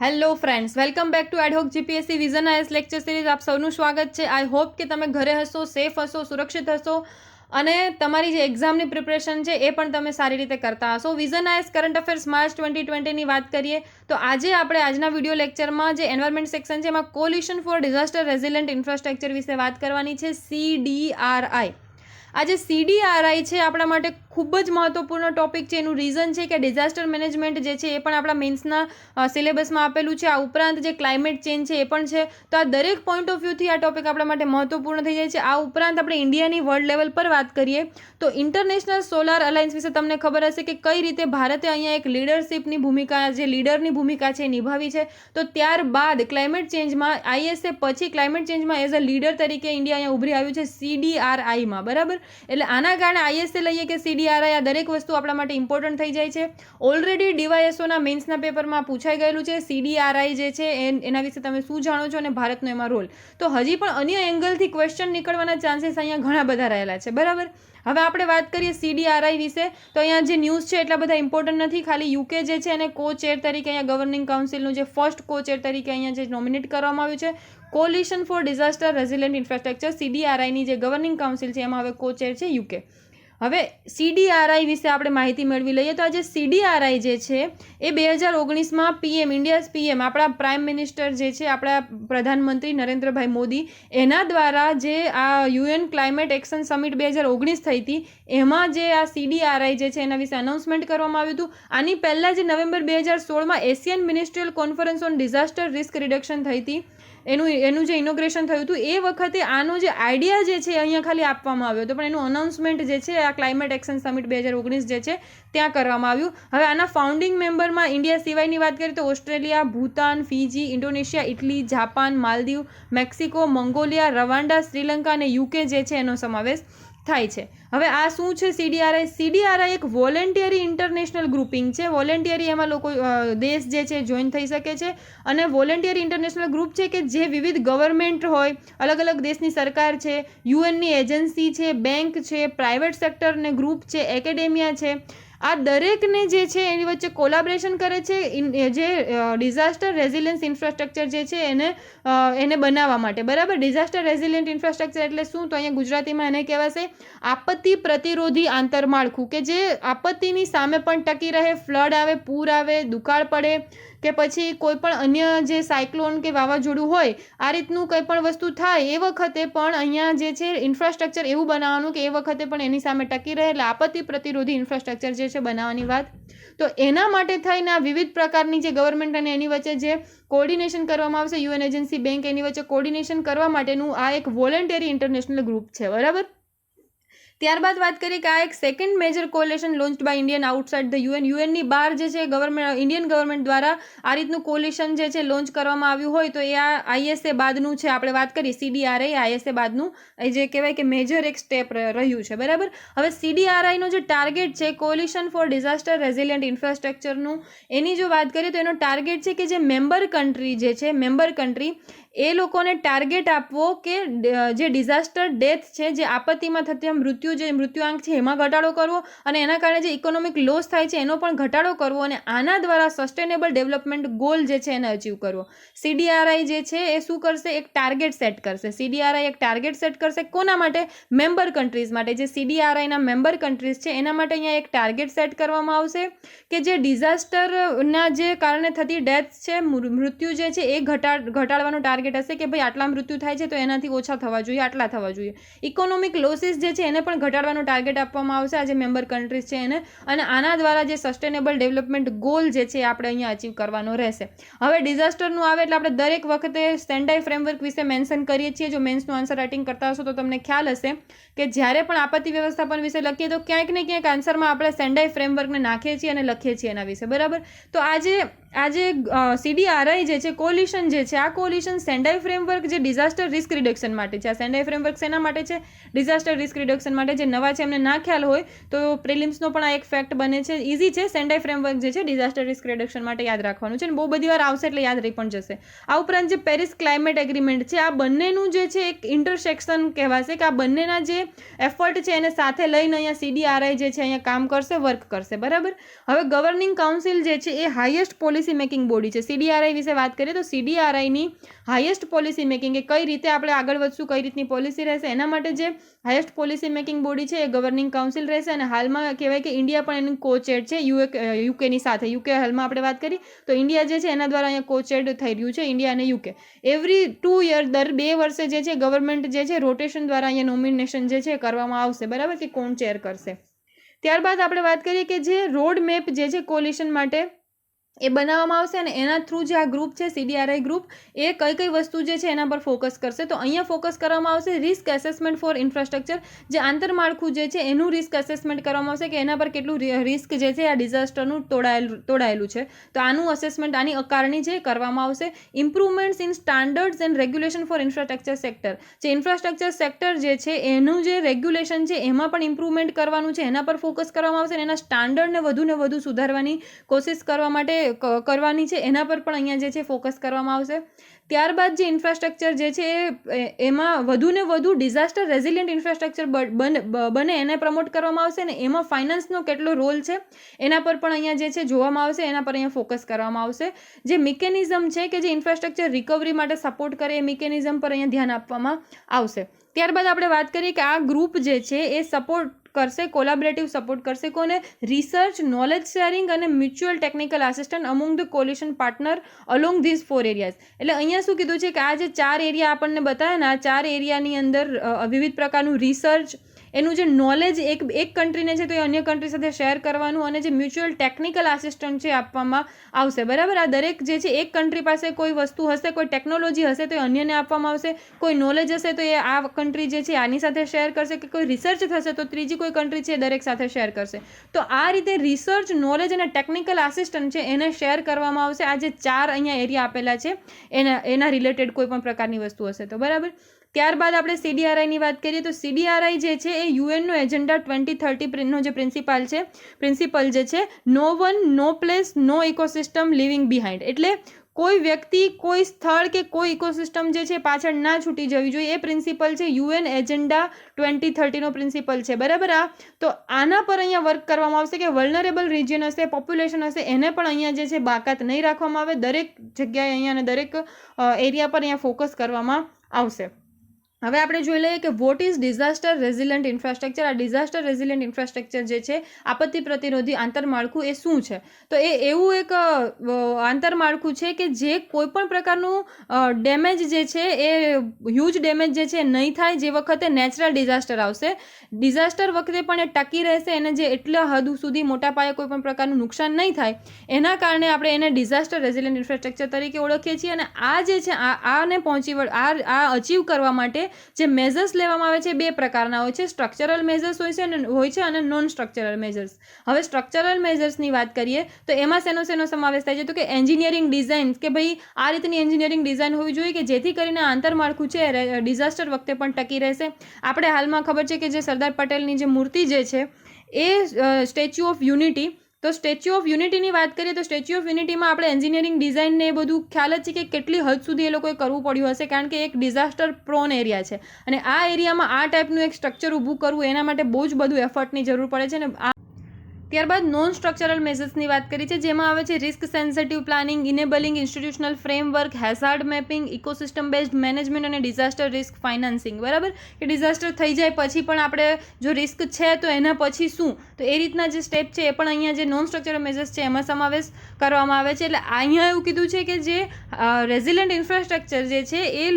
Hello friends, welcome back to ad hoc GPSC vision IAS lecture series. આપ સૌનું સ્વાગત છે. આઈ હોપ કે તમે ઘરે હશો, સેફ હશો, સુરક્ષિત હશો અને તમારી જે એક્ઝામની પ્રિપરેશન છે એ પણ તમે સારી રીતે કરતા હશો. Vision IAS current affairs March 2020ની વાત કરીએ તો આજે આપણે આજના વિડીયો લેક્ચરમાં જે એન્વાયરમેન્ટ સેક્શન છે એમાં coalition four disaster resilient infrastructure વિશે વાત કરવાની છે, CDRI. આ જે CDRI છે આપણા માટે ખૂબ જ મહત્વપૂર્ણ ટોપિક છે. એનું રીઝન છે કે ડિઝાસ્ટર મેનેજમેન્ટ જે છે એ પણ આપણા મેન્સના સિલેબસમાં આપેલું છે. આ ઉપરાંત જે ક્લાઇમેટ ચેન્જ છે એ પણ છે. તો આ દરેક પોઈન્ટ ઓફ વ્યૂથી આ ટોપિક આપણા માટે મહત્વપૂર્ણ થઈ જાય છે. આ ઉપરાંત આપણે ઇન્ડિયાની વર્લ્ડ લેવલ પર વાત કરીએ તો ઇન્ટરનેશનલ સોલાર અલાયન્સ વિશે તમને ખબર હશે કે કઈ રીતે ભારતે અહીંયા એક લીડરશિપની ભૂમિકા, જે લીડરની ભૂમિકા છે એ નિભાવી છે. તો ત્યારબાદ ક્લાઇમેટ ચેન્જમાં ISA પછી ક્લાઇમેટ ચેન્જમાં એઝ અ લીડર તરીકે ઇન્ડિયા અહીંયા ઉભરી આવ્યું છે CDRIમાં, બરાબર. એટલે આના કારણે ISA લઈએ કે CDRI, આ દરેક વસ્તુ આપણા માટે ઇમ્પોર્ટન્ટ થઈ જાય છે. ઓલરેડી DYSOના મેન્સના પેપરમાં પૂછાઈ ગયેલું છે CDRI જે છે એના વિશે તમે શું જાણો છો અને ભારતનો એમાં રોલ. તો હજી પણ અન્ય એંગલથી ક્વેશ્ચન નીકળવાના ચાન્સીસ અહીંયા ઘણા બધા રહેલા છે, બરાબર. હવે આપણે વાત કરીએ CDRI વિશે તો અહીંયા જે ન્યૂઝ છે એટલા બધા ઇમ્પોર્ટન્ટ નથી. ખાલી UK જે છે એને કો-ચેર તરીકે અહીંયા ગવર્નિંગ કાઉન્સિલનું જે ફર્સ્ટ કો-ચેર તરીકે અહીંયા જે નોમિનેટ કરવામાં આવ્યું છે, coalition four disaster resilient infrastructure, CDRIની જે ગવર્નિંગ કાઉન્સિલ છે એમાં હવે કો-ચેર છે UK. હવે CDRI વિશે આપણે માહિતી મેળવી લઈએ તો આ જે CDRI જે છે એ 2019માં ઇન્ડિયાઝ PM આપણા પ્રાઇમ મિનિસ્ટર જે છે, આપણા પ્રધાનમંત્રી નરેન્દ્રભાઈ મોદી, એના દ્વારા જે આ UN ક્લાઇમેટ એક્શન સમિટ 2019 થઈ હતી એમાં જે આ CDRI જે છે એના વિશે અનાઉન્સમેન્ટ કરવામાં આવ્યું હતું. આની પહેલાં જે નવેમ્બર 2016માં Asian ministerial conference on disaster risk reduction થઈ હતી, એનું જે ઇનોગ્રેશન થયું હતું એ વખતે આનો જે આઈડિયા જે છે અહીંયા ખાલી આપવામાં આવ્યો હતો, પણ એનું અનાઉન્સમેન્ટ જે છે આ ક્લાઇમેટ એક્શન સમિટ 2019 જે છે ત્યાં કરવામાં આવ્યું. હવે આના ફાઉન્ડિંગ મેમ્બરમાં ઇન્ડિયા સિવાયની વાત કરીએ તો Australia, Bhutan, Fiji, Indonesia, Italy, Japan, Maldives, Mexico, Mongolia, Rwanda, Sri Lanka અને UK જે છે એનો સમાવેશ થાય છે. હવે આ શું છે CDRI? CDRI એક વોલેન્ટિયરી ઇન્ટરનેશનલ ગ્રુપિંગ છે. વોલેન્ટિયરી એમાં લોકો દેશ જે છે જોઈન થઈ શકે છે અને વોલેન્ટિયરી ઇન્ટરનેશનલ ગ્રુપ છે કે જે વિવિધ ગવર્મેન્ટ હોય, અલગ અલગ દેશની સરકાર છે, UNની એજન્સી છે, બેંક છે, પ્રાઇવેટ સેક્ટરને ગ્રુપ છે, એકેડેમિયા છે, આ દરેકને જે છે એની વચ્ચે કોલાબરેશન કરે છે જે ડિઝાસ્ટર રેઝિલિયન્સ ઇન્ફ્રાસ્ટ્રક્ચર જે છે એને બનાવવા માટે, બરાબર. ડિઝાસ્ટર રેઝિલિયન્ટ ઇન્ફ્રાસ્ટ્રક્ચર એટલે શું? તો અહીંયા ગુજરાતીમાં એને કહેવાશે આપત્તિ પ્રતિરોધી આંતરમાળખું, કે જે આપત્તિની સામે પણ ટકી રહે. ફ્લડ આવે, પૂર આવે, દુકાળ પડે કે પછી કોઈ પણ અન્ય જે સાયક્લોન કે વાવાઝોડું હોય, આ રીતનું કંઈ પણ વસ્તુ થાય એ વખતે પણ અહીંયા જે છે ઇન્ફ્રાસ્ટ્રક્ચર એવું બનાવવાનું કે એ વખતે પણ એની સામે ટકી રહે. એટલે આપત્તિ પ્રતિરોધી ઇન્ફ્રાસ્ટ્રક્ચર જે છે બનાવવાની વાત. તો એના માટે થઈને આ વિવિધ પ્રકારની જે ગવર્મેન્ટ અને એની વચ્ચે જે કોર્ડિનેશન કરવામાં આવશે, UN એજન્સી, બેંક, એની વચ્ચે કોર્ડિનેશન કરવા માટેનું આ એક વોલેન્ટરી ઇન્ટરનેશનલ ગ્રુપ છે, બરાબર. ત્યારબાદ વાત કરીએ કે આ એક second major coalition launched by Indian outside the UN. UNની બહાર જે છે ઇન્ડિયન ગવર્મેન્ટ દ્વારા આ રીતનું કોલિશન જે છે લોન્ચ કરવામાં આવ્યું હોય તો એ આ ISA બાદનું છે. આપણે વાત કરી CDRI, ISA બાદનું એ જે કહેવાય કે મેજર એક સ્ટેપ રહ્યું છે, બરાબર. હવે CDRIનો જે ટાર્ગેટ છે કોલિશન ફોર ડિઝાસ્ટર રેઝિલિયન્ટ ઇન્ફ્રાસ્ટ્રક્ચરનું, એની જો વાત કરીએ તો એનો ટાર્ગેટ છે કે જે મેમ્બર કન્ટ્રી એ લોકોને ટાર્ગેટ આપવો કે જે ડિઝાસ્ટર ડેથ છે, જે આપત્તિમાં થતા મૃત્યુઆંક છે એમાં ઘટાડો કરવો અને એના કારણે જે ઇકોનોમિક લોસ થાય છે એનો પણ ઘટાડો કરવો અને આના દ્વારા સસ્ટેનેબલ ડેવલપમેન્ટ ગોલ જે છે એને અચીવ કરવો. CDRI જે છે એ શું કરશે? એક ટાર્ગેટ સેટ કરશે. CDRI એક ટાર્ગેટ સેટ કરશે. કોના માટે? મેમ્બર કન્ટ્રીઝ માટે. જે CDRIના મેમ્બર કન્ટ્રીઝ છે એના માટે અહીંયા એક ટાર્ગેટ સેટ કરવામાં આવશે કે જે ડિઝાસ્ટરના જે કારણે થતી ડેથ છે, મૃત્યુ જે છે એ ઘટાડવાનો ટાર્ગેટ હશે કે ભાઈ આટલા મૃત્યુ થાય છે તો એનાથી ઓછા થવા જોઈએ, આટલા થવા જોઈએ. ઇકોનોમિક લોસીસ જે છે એને પણ ઘટાડવાનો ટાર્ગેટ આપવામાં આવશે આ જે મેમ્બર કન્ટ્રીઝ છે એને, અને આના દ્વારા જે સસ્ટેનેબલ ડેવલપમેન્ટ ગોલ જે છે આપણે અહીંયા અચીવ કરવાનો રહેશે. હવે ડિઝાસ્ટરનું આવે એટલે આપણે દરેક વખતે સેન્ડાઈ ફ્રેમવર્ક વિશે મેન્શન કરીએ છીએ. જો મેન્સનું આન્સર રાઇટિંગ કરતા હશો તો તમને ખ્યાલ હશે કે જ્યારે પણ આપત્તિ વ્યવસ્થાપન વિશે લખીએ તો ક્યાંક ને ક્યાંક આન્સરમાં આપણે સેન્ડાઈ ફ્રેમવર્કને નાખીએ છીએ અને લખીએ છીએ એના વિશે, બરાબર. તો આજે CDRI જે છે કોલિશન જે છે, આ કોલિશન સેન્ડાઈ ફ્રેમવર્ક જે ડિઝાસ્ટર રિસ્ક રિડક્શન માટે છે. આ સેન્ડાઈ ફ્રેમવર્ક શેના માટે છે? ડિઝાસ્ટર રિસ્ક રિડક્શન માટે. જે નવા છે એમને ના ખ્યાલ હોય તો પ્રિલિમ્સનો પણ આ એક ફેક્ટ બને છે. ઇઝી છે. સેન્ડાઈ ફ્રેમવર્ક જે છે ડિઝાસ્ટર રિસ્ક રિડક્શન માટે યાદ રાખવાનું છે અને બહુ બધી વાર આવશે એટલે યાદ રહી પણ જશે. આ ઉપરાંત જે પેરિસ ક્લાઇમેટ એગ્રીમેન્ટ છે, આ બંનેનું જે છે એક ઇન્ટરસેક્શન કહેવાશે કે આ બંનેના જે એફર્ટ છે એને સાથે લઈને અહીંયા CDRI જે છે અહીંયા કામ કરશે, વર્ક કરશે, બરાબર. હવે ગવર્નિંગ કાઉન્સિલ જે છે એ highest policy policy making body છે. CDRI વિશે વાત કરીએ તો CDRIની હાઈએસ્ટ પોલિસી મેકિંગ કે કઈ રીતે આપણે આગળ વધશું, કઈ રીતની પોલિસી રહેશે, એના માટે જે હાઈએસ્ટ પોલિસી મેકિંગ બોડી છે એ ગવર્નિંગ કાઉન્સિલ રહેશે. અને હાલમાં કહેવાય કે ઇન્ડિયા પણ એનું કોચેડ છે યુકેની સાથે. યુકે હાલમાં આપણે વાત કરી તો ઇન્ડિયા જે છે એના દ્વારા અહીંયા કોચેડ થઈ રહ્યું છે, ઇન્ડિયા અને યુકે. એવરી 2 યર, દર 2 વર્ષે જે છે ગવર્મેન્ટ જે છે રોટેશન દ્વારા અહીંયા નોમિનેશન જે છે કરવામાં આવશે, બરાબર, કે કોણ ચેર કરશે. ત્યારબાદ આપણે વાત કરીએ કે જે રોડ મેપ જે છે કોલિશન માટે એ બનાવવામાં આવશે અને એના થ્રુ જે આ ગ્રુપ છે CDRI ગ્રુપ એ કઈ કઈ વસ્તુ જે છે એના પર ફોકસ કરશે. તો અહીંયા ફોકસ કરવામાં આવશે રિસ્ક એસેસમેન્ટ ફોર ઇન્ફ્રાસ્ટ્રક્ચર. જે આંતરમાળખું જે છે એનું રિસ્ક એસેસમેન્ટ કરવામાં આવશે કે એના પર કેટલું રિસ્ક જે છે આ ડિઝાસ્ટરનું તોડાયેલું છે. તો આનું અસેસમેન્ટ, આની આકારણી છે કરવામાં આવશે. Improvements in standards and regulation for infrastructure sector. જે ઇન્ફ્રાસ્ટ્રક્ચર સેક્ટર જે છે એનું જે રેગ્યુલેશન છે એમાં પણ ઇમ્પ્રુવમેન્ટ કરવાનું છે, એના પર ફોકસ કરવામાં આવશે અને એના સ્ટાન્ડર્ડને વધુ સુધારવાની કોશિશ કરવા માટે કરવાની છે, એના પર પણ અહીંયા જે છે ફોકસ કરવામાં આવશે. ત્યારબાદ જે ઇન્ફ્રાસ્ટ્રક્ચર જે છે એમાં વધુને વધુ ડિઝાસ્ટર રેઝિલિયન્ટ ઇન્ફ્રાસ્ટ્રક્ચર બને એને પ્રમોટ કરવામાં આવશે અને એમાં ફાઇનાન્સનો કેટલો રોલ છે એના પર પણ અહીંયા જે છે જોવામાં આવશે, એના પર અહીંયા ફોકસ કરવામાં આવશે. જે મિકેનિઝમ છે કે જે ઇન્ફ્રાસ્ટ્રક્ચર રિકવરી માટે સપોર્ટ કરે એ મિકેનિઝમ પર અહીંયા ધ્યાન આપવામાં આવશે. ત્યારબાદ આપણે વાત કરીએ કે આ ગ્રુપ જે છે એ સપોર્ટ કરશે, કોલાબરેટિવ સપોર્ટ કરશે કોને? રિસર્ચ, નોલેજ શેરિંગ અને mutual technical assistant among the coalition partner along these 4 areas. એટલે અહીંયા શું કીધું છે કે આ જે 4 એરિયા આપણને બતાવ્યા ને, આ 4 એરિયાની અંદર વિવિધ પ્રકારનું રિસર્ચ, એનું જે નોલેજ એક કન્ટ્રીને છે તો એ અન્ય કન્ટ્રી સાથે શેર કરવાનું અને જે મ્યુચ્યુઅલ ટેકનિકલ આસિસ્ટન્ટ છે આપવામાં આવશે, બરાબર. આ દરેક જે છે એક કન્ટ્રી પાસે કોઈ વસ્તુ હશે, કોઈ ટેકનોલોજી હશે તો એ અન્યને આપવામાં આવશે, કોઈ નોલેજ હશે તો એ આ કન્ટ્રી જે છે આની સાથે શેર કરશે, કે કોઈ રિસર્ચ થશે તો ત્રીજી કોઈ કન્ટ્રી છે દરેક સાથે શેર કરશે. તો આ રીતે રિસર્ચ, નોલેજ અને ટેકનિકલ આસિસ્ટન્ટ છે એને શેર કરવામાં આવશે. આ જે 4 અહીંયા એરિયા આપેલા છે એના રિલેટેડ કોઈ પણ પ્રકારની વસ્તુ હશે તો, બરાબર. ત્યારબાદ આપણે CDRIની વાત કરીએ તો CDRI જે છે એ યુએનનો એજન્ડા 2030 નો જે પ્રિન્સિપલ જે છે નો વન, નો પ્લેસ, નો ઇકોસિસ્ટમ લિવિંગ બિહાઇન્ડ. એટલે કોઈ વ્યક્તિ, કોઈ સ્થળ કે કોઈ ઇકોસિસ્ટમ જે છે પાછળ ના છૂટી જવી જોઈએ, એ પ્રિન્સિપલ છે યુએન એજન્ડા 2030 નો પ્રિન્સિપલ છે, બરાબર. તો આના પર અહીંયા વર્ક કરવામાં આવશે કે વલ્નરેબલ રિજિયન હશે, પોપ્યુલેશન હશે, એને પણ અહીંયા જે છે બાકાત નહીં રાખવામાં આવે. દરેક જગ્યાએ અહીંયા અને દરેક એરિયા પર અહીંયા ફોકસ કરવામાં આવશે. હવે આપણે જોઈ લઈએ કે what is disaster resilient infrastructure. આ ડિઝાસ્ટર રેઝિલિયન્ટ ઇન્ફ્રાસ્ટ્રક્ચર જે છે, આપત્તિ પ્રતિરોધી આંતરમાળખું, એ શું છે? તો એ એવું એક આંતરમાળખું છે કે જે કોઈ પણ પ્રકારનું ડેમેજ જે છે એ હ્યુજ ડેમેજ જે છે નહીં થાય જે વખતે નેચરલ ડિઝાસ્ટર આવશે. ડિઝાસ્ટર વખતે પણ એ ટકી રહેશે, એને જે એટલા હદ સુધી મોટા પાયે કોઈ પણ પ્રકારનું નુકસાન નહીં થાય, એના કારણે આપણે એને ડિઝાસ્ટર રેઝિલિયન્ટ ઇન્ફ્રાસ્ટ્રક્ચર તરીકે ઓળખીએ છીએ. અને આ જે છે આ અચીવ કરવા માટે જે મેઝર્સ લેવામાં આવે છે 2 પ્રકારના હોય છે. સ્ટ્રક્ચરલ મેઝર્સ હોય છે અને નોન સ્ટ્રક્ચરલ મેઝર્સ. હવે સ્ટ્રક્ચરલ મેઝર્સની વાત કરીએ તો એમાં શેનો સમાવેશ થાય છે? તો કે એન્જિનિયરિંગ ડિઝાઇન, કે ભાઈ આ રીતની એન્જિનિયરિંગ ડિઝાઇન હોવી જોઈએ કે જેથી કરીને આંતરમાળખું છે ડિઝાસ્ટર વખતે પણ ટકી રહેશે. આપણે હાલમાં ખબર છે કે જે સરદાર પટેલની જે મૂર્તિ જે છે એ સ્ટેચ્યુ ઓફ યુનિટી, તો સ્ટેચ્યુ ઓફ યુનિટીની વાત કરીએ તો સ્ટેચ્યુ ઓફ યુનિટીમાં આપણે એન્જિનિયરિંગ ડિઝાઇનને એ બધું ખ્યાલ જ છે કે કેટલી હદ સુધી એ લોકોએ કરવું પડ્યું હશે, કારણ કે એક ડિઝાસ્ટર પ્રોન એરિયા છે અને આ એરિયામાં આ ટાઈપનું એક સ્ટ્રક્ચર ઊભું કરવું એના માટે બહુ જ બધું એફર્ટની જરૂર પડે છે. અને ત્યારબાદ નોન સ્ટ્રક્ચરલ મેઝર્સની વાત કરી છે, જેમાં આવે છે risk sensitive planning, enabling institutional framework, hazard mapping, ecosystem based management અને ડિઝાસ્ટર રિસ્ક ફાઇનાન્સિંગ, બરાબર. કે ડિઝાસ્ટર થઈ જાય પછી પણ આપણે જો રિસ્ક છે તો એના પછી શું, તો એ રીતના જે સ્ટેપ છે એ પણ અહીંયા જે નોન સ્ટ્રક્ચરલ મેઝર્સ છે એમાં સમાવેશ કરવામાં આવે છે. એટલે અહીંયા એવું કીધું છે કે જે રેઝિલિયન્ટ ઇન્ફ્રાસ્ટ્રક્ચર જે છે એ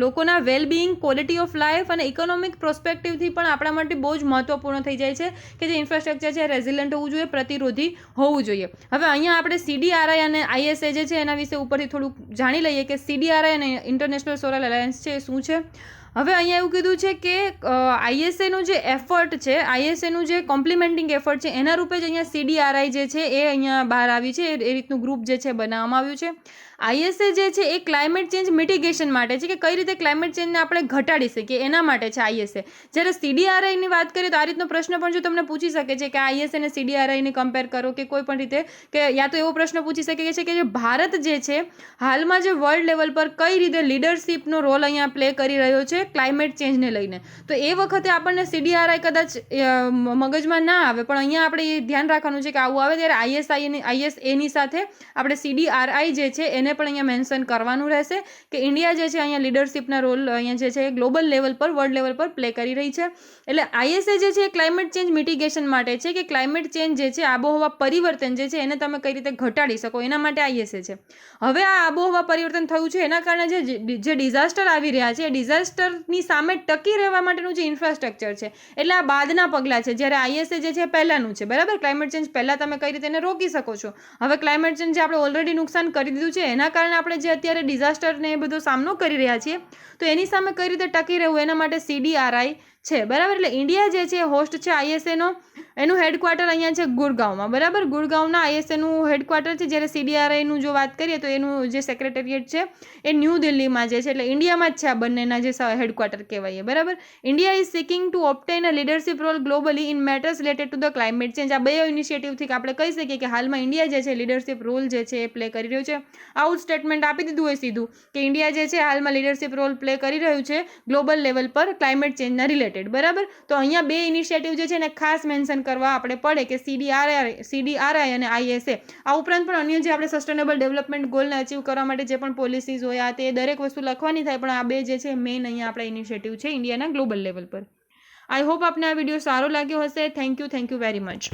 લોકોના વેલબિંગ, ક્વોલિટી ઓફ લાઈફ અને ઇકોનોમિક પ્રોસ્પેક્ટિવથી પણ આપણા માટે બહુ જ મહત્વપૂર્ણ થઈ જાય છે કે જે ઇન્ફ્રાસ્ટ્રક્ચર છે રેઝિલિયન્ટ હોવું જોઈએ, પ્રતિરોધી હોવું જોઈએ. હવે અહીંયા આપણે CDRI અને ISA જે છે એના વિશે ઉપરથી થોડુંક જાણી લઈએ કે CDRI અને ઇન્ટરનેશનલ સોલર અલાયન્સ છે એ શું છે. હવે અહીંયા એવું કીધું છે કે ISAનું જે એફર્ટ છે, ISAનું જે કોમ્પ્લિમેન્ટિંગ એફર્ટ છે એના રૂપે જ અહીંયા CDRI જે છે એ અહીંયા બહાર આવી છે, એ રીતનું ગ્રુપ જે છે બનાવવામાં આવ્યું છે. ISA જે છે એ ક્લાઇમેટ ચેન્જ મિટિગેશન માટે છે, કે કઈ રીતે ક્લાઇમેટ ચેન્જને આપણે ઘટાડી શકીએ એના માટે છે ISA. જ્યારે CDRIની વાત કરીએ તો આ રીતનો પ્રશ્ન પણ જો તમને પૂછી શકે છે કે ISA અને CDRIને કમ્પેર કરો, કે કોઈ પણ રીતે, કે યા તો એવો પ્રશ્ન પૂછી શકે છે કે જે ભારત જે છે હાલમાં જે વર્લ્ડ લેવલ પર કઈ રીતે લીડરશિપનો રોલ અહીંયા પ્લે કરી રહ્યો છે છે ક્લાઇમેટ ચેન્જને લઈને. તો એ વખતે આપણને CDRI કદાચ મગજમાં ના આવે, પણ અહીંયા આપણે એ ધ્યાન રાખવાનું છે કે આવું આવે ત્યારે ISAની સાથે આપણે CDRI જે છે એને પણ અહીંયા મેન્શન કરવાનું રહેશે કે ઇન્ડિયા જે છે અહીંયા લીડરશિપના રોલ અહીંયા જે છે ગ્લોબલ લેવલ પર, વર્લ્ડ લેવલ પર પ્લે કરી રહી છે. એટલે ISA જે છે એ ક્લાઇમેટ ચેન્જ મિટિગેશન માટે છે કે ક્લાઇમેટ ચેન્જ જે છે, આબોહવા પરિવર્તન જે છે એને તમે કઈ રીતે ઘટાડી શકો એના માટે ISA છે. હવે આ આબોહવા પરિવર્તન થયું છે એના કારણે જે ડિઝાસ્ટર આવી રહ્યા છે, એ ડિઝાસ્ટરની સામે ટકી રહેવા માટેનું જે ઇન્ફ્રાસ્ટ્રક્ચર છે, એટલે આ બાદના પગલાં છે. જ્યારે ISA જે છે પહેલાંનું છે, બરાબર. ક્લાઇમેટ ચેન્જ પહેલાં તમે કઈ રીતે એને રોકી શકો છો. હવે ક્લાઇમેટ ચેન્જ જે આપણે ઓલરેડી નુકસાન કરી દીધું છે એના કારણે આપણે જે અત્યારે ડિઝાસ્ટરને એ બધો સામનો કરી રહ્યા છીએ, તો એની સામે કઈ રીતે ટકી રહેવું એના માટે CDRI છે, બરાબર. એટલે ઇન્ડિયા જે છે હોસ્ટ છે ISAનો. એનું હેડક્વાર્ટર અહીંયા છે ગુડગાંવમાં, બરાબર. ગુડગાંવના ISAનું હેડક્વાર્ટર છે. જ્યારે CDRIનું જો વાત કરીએ તો એનું જે સેક્રેટેરિએટ છે એ ન્યૂ દિલ્હીમાં જે છે, એટલે ઇન્ડિયામાં જ છે આ બંનેના જે હેડક્વાર્ટર કહેવાય, બરાબર. India is seeking to obtain a leadership role globally in matters related to the climate change. આ બે ઇનિશિયેટિવથી આપણે કહી શકીએ કે હાલમાં ઇન્ડિયા જે છે લીડરશિપ રોલ જે છે એ પ્લે કરી રહ્યું છે. આવું સ્ટેટમેન્ટ આપી દીધું હોય સીધું કે ઇન્ડિયા જે છે હાલમાં લીડરશિપ રોલ પ્લે કરી રહ્યું છે ગ્લોબલ લેવલ પર ક્લાઇમેટ ચેન્જના રિલેટેડ, બરાબર. તો અહીંયા બે ઇનિશિયેટિવ જે છે એને ખાસ મેન્શન કરવા આપણે પડે કે CDRI અને ISA. આ ઉપરાંત પણ અન્ય જે આપણે સસ્ટેનેબલ ડેવલપમેન્ટ ગોલને અચીવ કરવા માટે જે પણ પોલિસીઝ હોય આ તે દરેક વસ્તુ લખવાની થાય, પણ આ બે જે છે મેઇન અહીંયા આપણા ઇનિશિયેટિવ છે ઇન્ડિયાના ગ્લોબલ લેવલ પર. આઈ હોપ આપને આ વિડીયો સારો લાગ્યો હશે. Thank you very much.